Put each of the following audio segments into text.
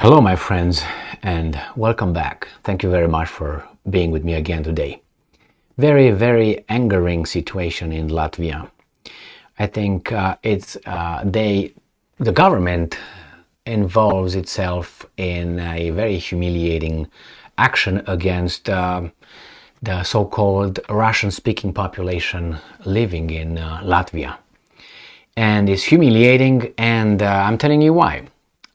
Hello, my friends, and welcome back. Thank you very much for being with me again today. Very, very angering situation in Latvia. I think the government involves itself in a very humiliating action against the so-called Russian-speaking population living in Latvia. And it's humiliating, and I'm telling you why.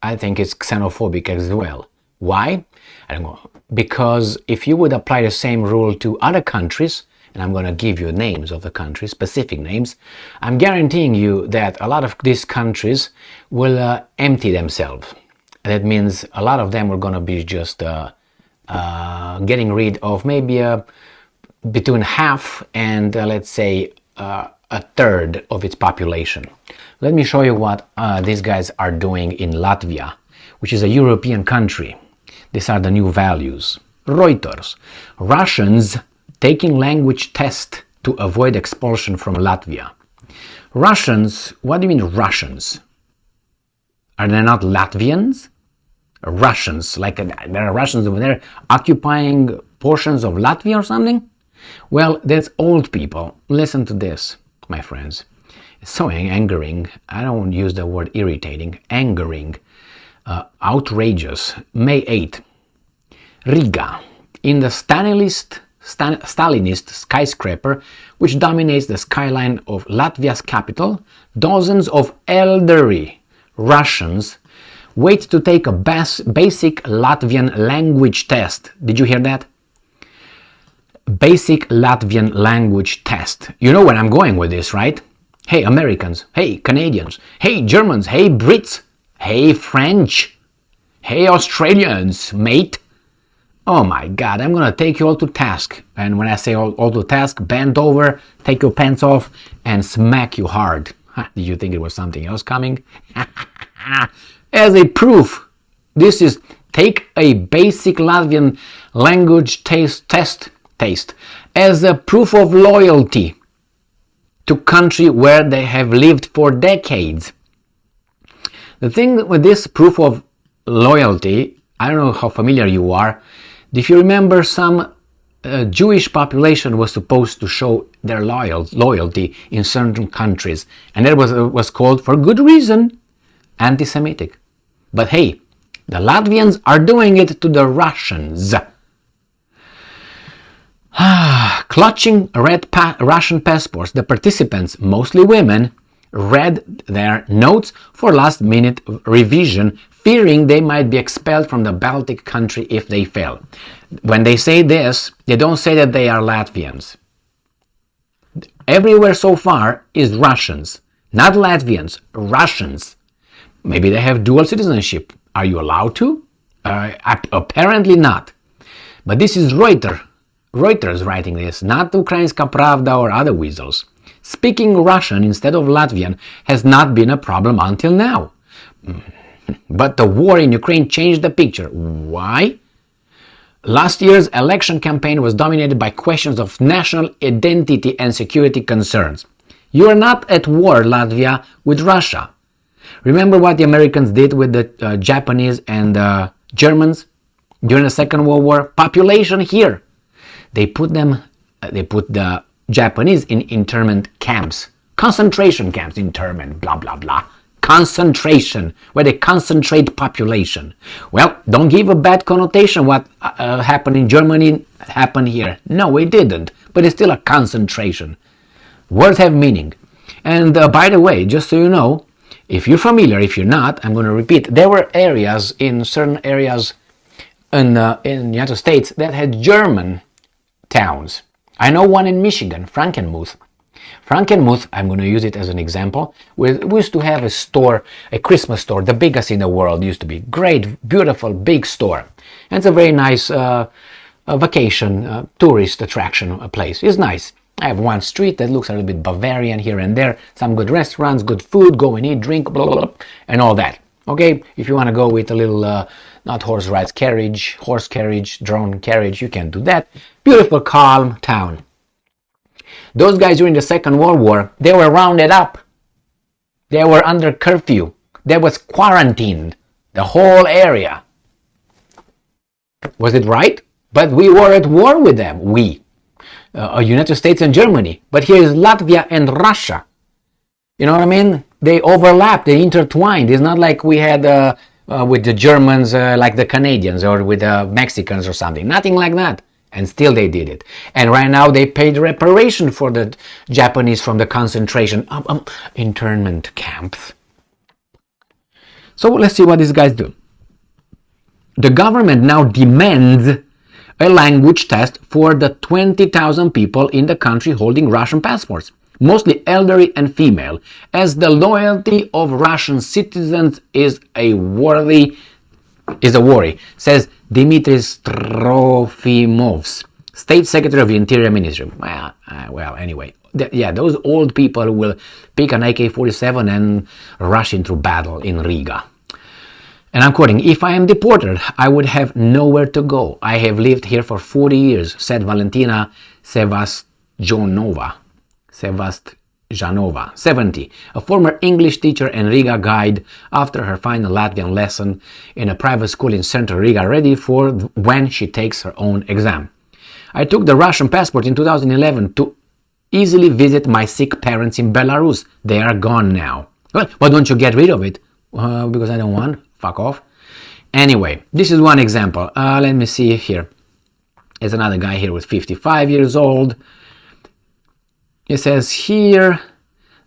I think it's xenophobic as well. Why? I don't know. Because if you would apply the same rule to other countries, and I'm going to give you names of the countries, specific names, I'm guaranteeing you that a lot of these countries will empty themselves. And that means a lot of them are going to be just getting rid of maybe between half and let's say a third of its population. Let me show you what these guys are doing in Latvia, which is a European country. These are the new values. Reuters. Russians taking language test to avoid expulsion from Latvia. Russians, what do you mean Russians? Are they not Latvians? Russians, like there are Russians over there occupying portions of Latvia or something? Well, that's old people. Listen to this, my friends. It's so angering. I don't use the word irritating. Angering. Outrageous. May 8th. Riga. In the Stalinist skyscraper, which dominates the skyline of Latvia's capital, dozens of elderly Russians wait to take a basic Latvian language test. Did you hear that? Basic Latvian language test. You know where I'm going with this, right? Hey Americans, hey Canadians, hey Germans, hey Brits, hey French, hey Australians, mate. Oh my God, I'm gonna take you all to task. And when I say all to task, bend over, take your pants off, and smack you hard. Did you think it was something else coming? As a proof, this is take a basic Latvian language test as a proof of loyalty to country where they have lived for decades. The thing with this proof of loyalty, I don't know how familiar you are. If you remember, some Jewish population was supposed to show their loyalty in certain countries, and that was called, for good reason, anti-Semitic. But hey, the Latvians are doing it to the Russians. Clutching red Russian passports, the participants, mostly women, read their notes for last-minute revision, fearing they might be expelled from the Baltic country if they fail. When they say this, they don't say that they are Latvians. Everywhere so far is Russians, not Latvians, Russians. Maybe they have dual citizenship. Are you allowed to? Apparently not. But this is Reuters writing this, not Ukrainska Pravda or other weasels. Speaking Russian instead of Latvian has not been a problem until now. But the war in Ukraine changed the picture. Why? Last year's election campaign was dominated by questions of national identity and security concerns. You are not at war, Latvia, with Russia. Remember what the Americans did with the Japanese and Germans during the Second World War? Population here. They put the Japanese in internment camps, concentration camps, internment, blah, blah, blah. Concentration, where they concentrate population. Well, don't give a bad connotation what happened in Germany happened here. No, it didn't, but it's still a concentration. Words have meaning. And by the way, just so you know, if you're familiar, if you're not, I'm going to repeat, there were areas in certain areas in the United States that had German towns. I know one in Michigan, Frankenmuth. Frankenmuth, I'm going to use it as an example. We used to have a store, a Christmas store, the biggest in the world. Used to be great, beautiful, big store. And it's a very nice vacation, tourist attraction place. It's nice. I have one street that looks a little bit Bavarian here and there. Some good restaurants, good food, go and eat, drink, blah, blah, blah, and all that. Okay, if you want to go with a little, not horse rides, horse carriage, drone carriage, you can do that. Beautiful, calm town. Those guys during the Second World War, they were rounded up. They were under curfew. There was quarantine, the whole area. Was it right? But we were at war with them. We, United States and Germany. But here is Latvia and Russia. You know what I mean? They overlap, they intertwined. It's not like we had with the Germans, like the Canadians, or with the Mexicans or something. Nothing like that. And still they did it. And right now they paid reparation for the Japanese from the concentration internment camps. So let's see what these guys do. The government now demands a language test for the 20,000 people in the country holding Russian passports, mostly elderly and female, as the loyalty of Russian citizens is a worry, says Dmitry Trofimovs, State Secretary of the Interior Ministry. Well, anyway, those old people will pick an AK-47 and rush into battle in Riga. And I'm quoting, "If I am deported, I would have nowhere to go. I have lived here for 40 years, said Valentina Sevastjanova, 70, a former English teacher and Riga guide, after her final Latvian lesson in a private school in central Riga, ready for when she takes her own exam. I took the Russian passport in 2011 to easily visit my sick parents in Belarus. They are gone now." Well, why don't you get rid of it? Because I don't want. Fuck off. Anyway, this is one example. Let me see here. There's another guy here with 55 years old. It says here,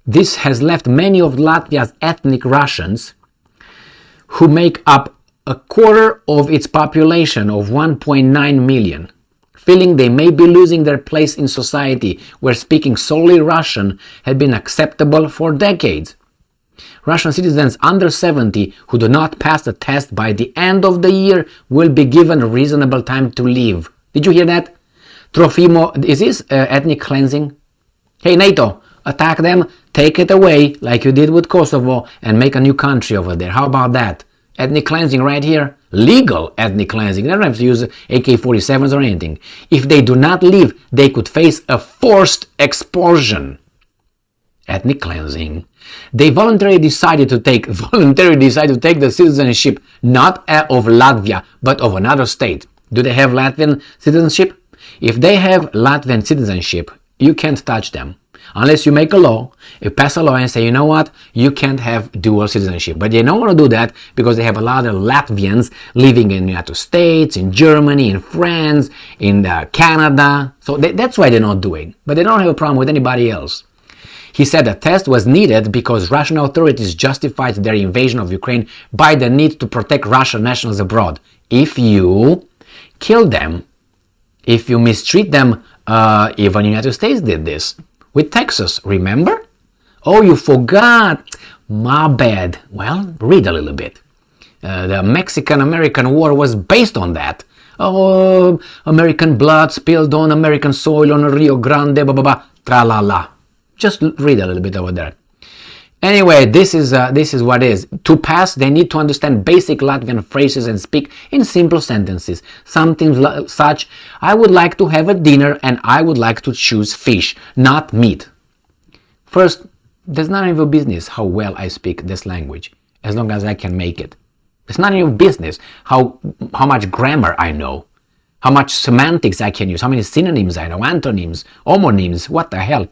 this has left many of Latvia's ethnic Russians, who make up a quarter of its population of 1.9 million, feeling they may be losing their place in society where speaking solely Russian had been acceptable for decades. Russian citizens under 70 who do not pass the test by the end of the year will be given a reasonable time to leave. Did you hear that? Trofimo, is this ethnic cleansing? Hey, NATO, attack them, take it away like you did with Kosovo and make a new country over there. How about that? Ethnic cleansing right here. Legal ethnic cleansing. They don't have to use AK-47s or anything. If they do not leave, they could face a forced expulsion. Ethnic cleansing. They voluntarily decided to take the citizenship not of Latvia, but of another state. Do they have Latvian citizenship? If they have Latvian citizenship, you can't touch them. Unless you make a law, you pass a law and say, you know what, you can't have dual citizenship. But they don't want to do that because they have a lot of Latvians living in the United States, in Germany, in France, in Canada. So that's why they're not doing. But they don't have a problem with anybody else. He said the test was needed because Russian authorities justified their invasion of Ukraine by the need to protect Russian nationals abroad. If you kill them, if you mistreat them, even the United States did this with Texas, remember? Oh, you forgot. My bad. Well, read a little bit. The Mexican-American War was based on that. Oh, American blood spilled on American soil on Rio Grande, blah, blah, blah, tra-la-la. Just read a little bit over there. Anyway, this is what it is. To pass, they need to understand basic Latvian phrases and speak in simple sentences. Something such, I would like to have a dinner and I would like to choose fish, not meat. First, there's none of your business how well I speak this language, as long as I can make it. It's none of your business how much grammar I know, how much semantics I can use, how many synonyms I know, antonyms, homonyms, what the hell.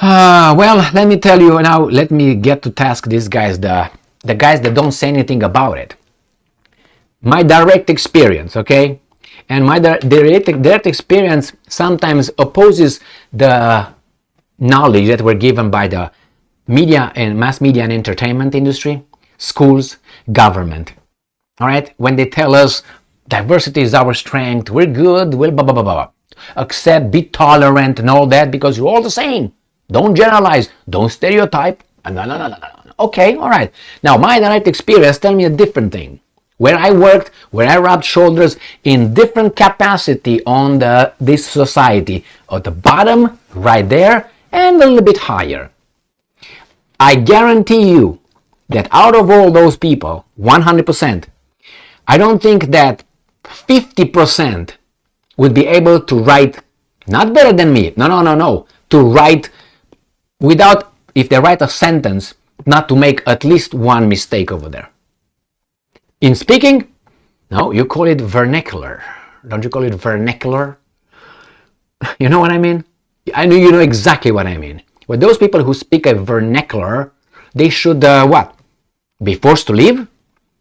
Well, let me tell you now, let me get to task these guys, the guys that don't say anything about it. My direct experience, okay? And my direct experience sometimes opposes the knowledge that we're given by the media and mass media and entertainment industry, schools, government. All right? When they tell us diversity is our strength, we're good, we'll blah, blah, blah, blah. Accept, be tolerant and all that because you're all the same. Don't generalize. Don't stereotype. No. Okay, all right. Now, my direct experience tells me a different thing. Where I worked, where I rubbed shoulders in different capacity on this society. At the bottom, right there, and a little bit higher. I guarantee you that out of all those people, 100%, I don't think that 50% would be able to write, not better than me, no, to write without, if they write a sentence, not to make at least one mistake over there. In speaking, No, you call it vernacular. Don't you call it vernacular? You know what I mean? I know you know exactly what I mean. But those people who speak a vernacular, they should, what? Be forced to leave?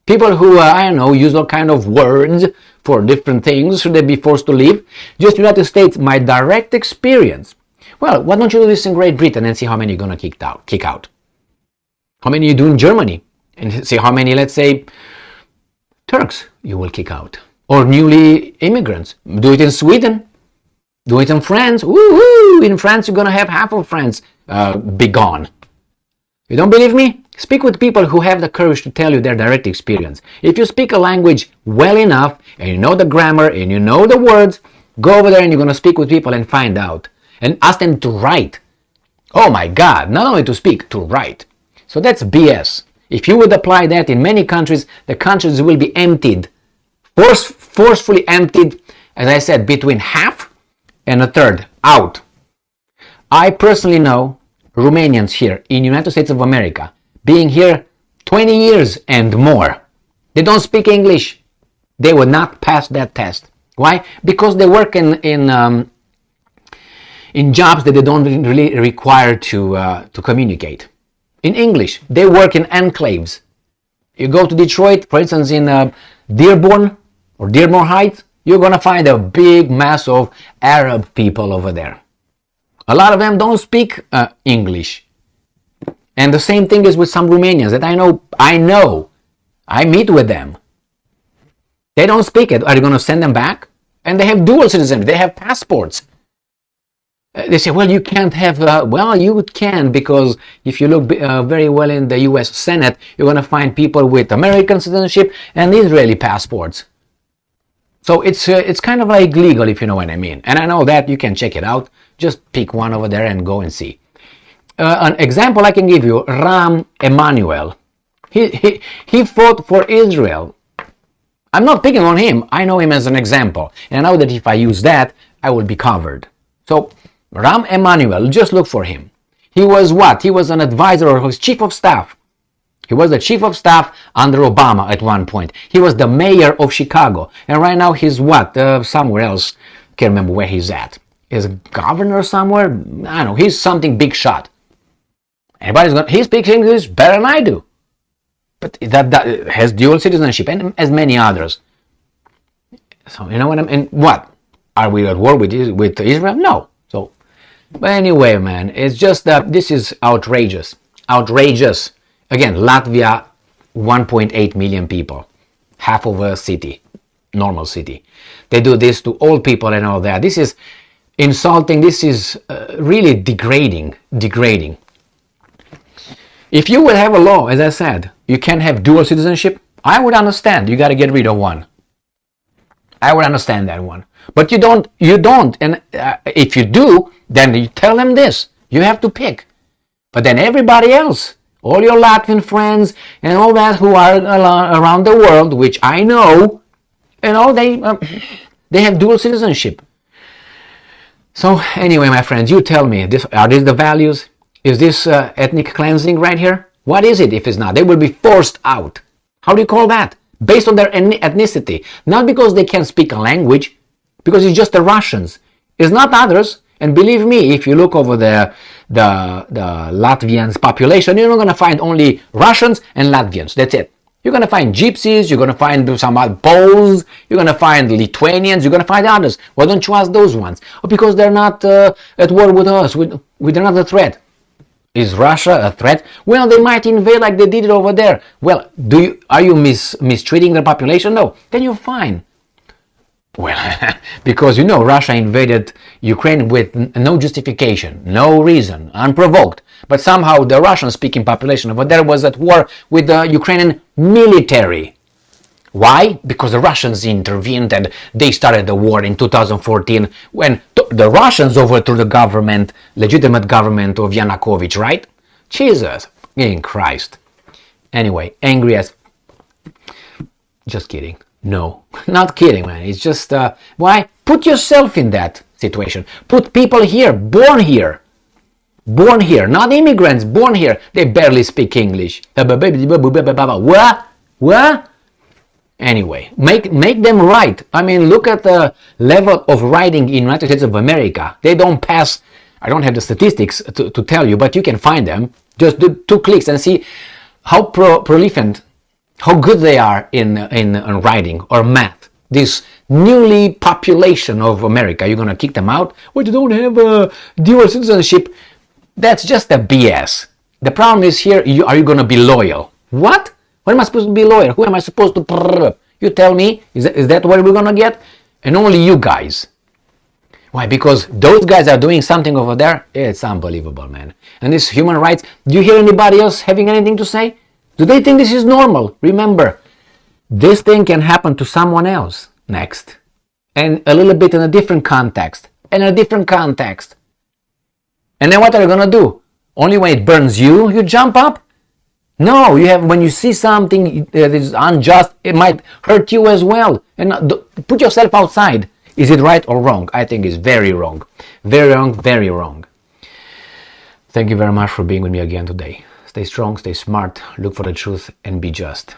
People who, I don't know, use all kind of words for different things, should they be forced to leave? Just United States, my direct experience. Well, why don't you do this in Great Britain and see how many you're going to kick out? How many you do in Germany? And see how many, let's say, Turks you will kick out. Or newly immigrants. Do it in Sweden. Do it in France. Woo-hoo! In France, you're going to have half of France be gone. You don't believe me? Speak with people who have the courage to tell you their direct experience. If you speak a language well enough, and you know the grammar, and you know the words, go over there and you're going to speak with people and find out. And ask them to write. Oh my God, not only to speak, to write. So that's BS. If you would apply that in many countries, the countries will be emptied. Forcefully emptied, as I said, between half and a third out. I personally know Romanians here in the United States of America, being here 20 years and more. They don't speak English. They would not pass that test. Why? Because they work in jobs that they don't really require to communicate. In English, they work in enclaves. You go to Detroit, for instance, in Dearborn or Dearborn Heights, you're going to find a big mass of Arab people over there. A lot of them don't speak English. And the same thing is with some Romanians that I know. I meet with them. They don't speak it. Are you going to send them back? And they have dual citizenship. They have passports. They say, well, you can't have, well, you can, because if you look very well in the US Senate, you're going to find people with American citizenship and Israeli passports. So it's kind of like legal, if you know what I mean. And I know that you can check it out. Just pick one over there and go and see. An example I can give you, Rahm Emanuel. He fought for Israel. I'm not picking on him. I know him as an example. And I know that if I use that, I will be covered. So Rahm Emanuel, just look for him. He was what? He was an advisor or his chief of staff. He was the chief of staff under Obama at one point. He was the mayor of Chicago. And right now he's what? Somewhere else. Can't remember where he's at. He's a governor somewhere? I don't know. He's something big shot. He speaks English better than I do. But that has dual citizenship and as many others. So you know what I mean? And what? Are we at war with Israel? No. So, but anyway, man, it's just that this is outrageous. Outrageous. Again, Latvia, 1.8 million people. Half of a city. Normal city. They do this to old people and all that. This is insulting. This is really degrading. If you would have a law, as I said, you can have dual citizenship, I would understand. You got to get rid of one. I would understand that one. But you don't. And if you do, then you tell them this. You have to pick. But then everybody else, all your Latvian friends and all that who are around the world, which I know, they have dual citizenship. So anyway, my friends, you tell me, are these the values? Is this ethnic cleansing right here? What is it if it's not? They will be forced out. How do you call that? Based on their ethnicity. Not because they can't speak a language, because it's just the Russians. It's not others. And believe me, if you look over the Latvians population, you're not going to find only Russians and Latvians. That's it. You're going to find Gypsies, you're going to find some Poles, you're going to find Lithuanians, you're going to find others. Why don't you ask those ones? Oh, because they're not at war with us. They're not a threat. Is Russia a threat? Well, they might invade like they did it over there. Well, are you mistreating the population? No. Then you're fine. Well, because Russia invaded Ukraine with no justification, no reason, unprovoked. But somehow the Russian-speaking population over there was at war with the Ukrainian military. Why? Because the Russians intervened and they started the war in 2014 when the Russians overthrew the government, legitimate government of Yanukovych, right? Jesus, in Christ. Anyway, angry as... Just kidding. No, not kidding, man. It's just, why? Put yourself in that situation. Put people here, born here, not immigrants, born here. They barely speak English. What? Anyway, make them right. I mean, look at the level of writing in United States of America. They don't pass. I don't have the statistics to tell you, but you can find them. Just do 2 clicks and see how prolific, how good they are in writing or math. This newly population of America, you're gonna kick them out? Well, you don't have a dual citizenship. That's just a BS. The problem is here, are you gonna be loyal? What? What am I supposed to be loyal? Who am I supposed to... You tell me, is that what we're gonna get? And only you guys. Why? Because those guys are doing something over there. It's unbelievable, man. And this human rights, do you hear anybody else having anything to say? Do they think this is normal? Remember, this thing can happen to someone else next. And a little bit in a different context. And a different context. And then what are you gonna do? Only when it burns you, you jump up? No, you have, when you see something that is unjust, it might hurt you as well. And put yourself outside. Is it right or wrong? I think it's very wrong. Very wrong, very wrong. Thank you very much for being with me again today. Stay strong, stay smart, look for the truth, and be just.